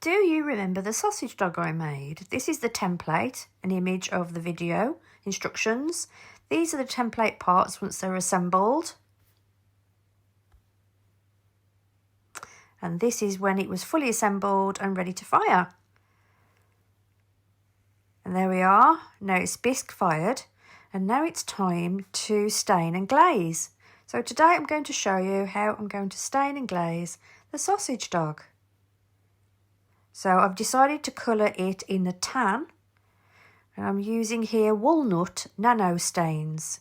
do you remember the sausage dog I made? This is the template, an image of the video instructions. These are the template parts once they're assembled. And this is when it was fully assembled and ready to fire. And there we are. Now it's bisque fired. And now it's time to stain and glaze. So today I'm going to show you how I'm going to stain and glaze the sausage dog. So I've decided to colour it in the tan. And I'm using here walnut nano stains.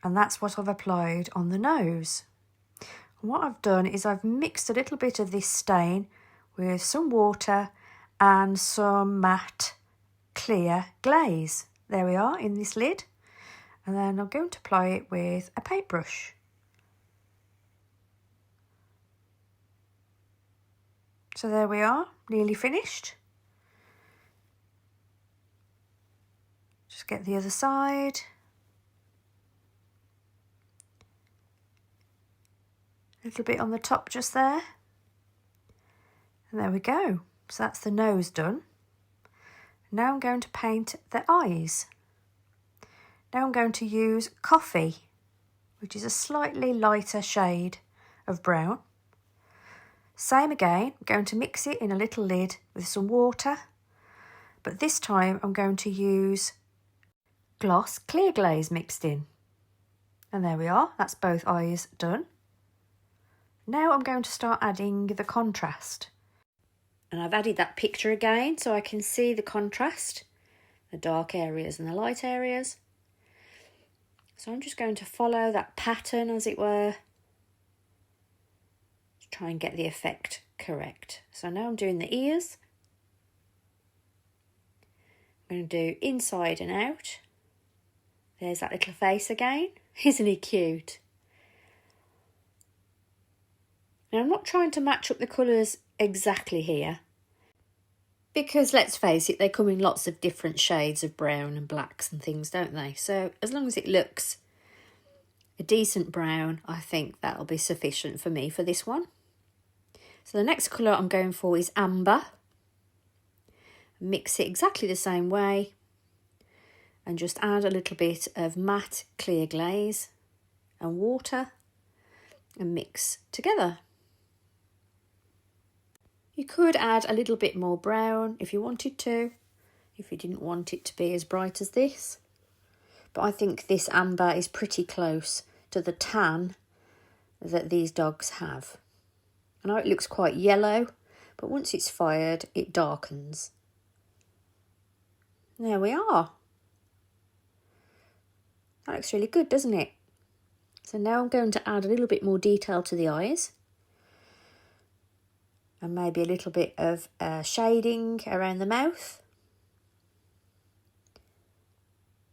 And that's what I've applied on the nose. And what I've done is I've mixed a little bit of this stain with some water and some matte clear glaze. There we are in this lid. And then I'm going to apply it with a paintbrush. So there we are, nearly finished. Just get the other side. A little bit on the top just there. And there we go. So that's the nose done. Now I'm going to paint the eyes. Now I'm going to use coffee, which is a slightly lighter shade of brown. Same again, I'm going to mix it in a little lid with some water, but this time I'm going to use gloss clear glaze mixed in. And there we are, that's both eyes done. Now I'm going to start adding the contrast. And I've added that picture again so I can see the contrast, the dark areas and the light areas. So I'm just going to follow that pattern, as it were, to try and get the effect correct. So now I'm doing the ears. I'm going to do inside and out. There's that little face again. Isn't he cute? Now I'm not trying to match up the colours exactly here, because let's face it, they come in lots of different shades of brown and blacks and things, don't they? So as long as it looks a decent brown, I think that'll be sufficient for me for this one. So the next colour I'm going for is amber. Mix it exactly the same way and just add a little bit of matte clear glaze and water and mix together. You could add a little bit more brown if you wanted to, if you didn't want it to be as bright as this. But I think this amber is pretty close to the tan that these dogs have. I know it looks quite yellow, but once it's fired, it darkens. There we are. That looks really good, doesn't it? So now I'm going to add a little bit more detail to the eyes. And maybe a little bit of shading around the mouth.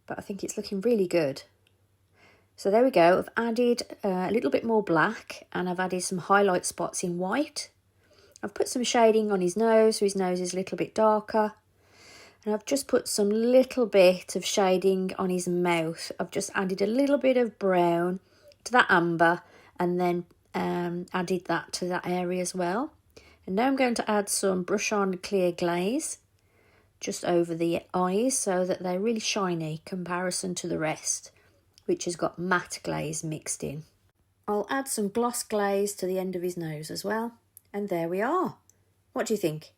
But I think it's looking really good. So there we go, I've added a little bit more black and I've added some highlight spots in white. I've put some shading on his nose, so his nose is a little bit darker. And I've just put some little bit of shading on his mouth. I've just added a little bit of brown to that amber and then added that to that area as well. And now I'm going to add some brush on clear glaze just over the eyes so that they're really shiny comparison to the rest, which has got matte glaze mixed in. I'll add some gloss glaze to the end of his nose as well. And there we are. What do you think?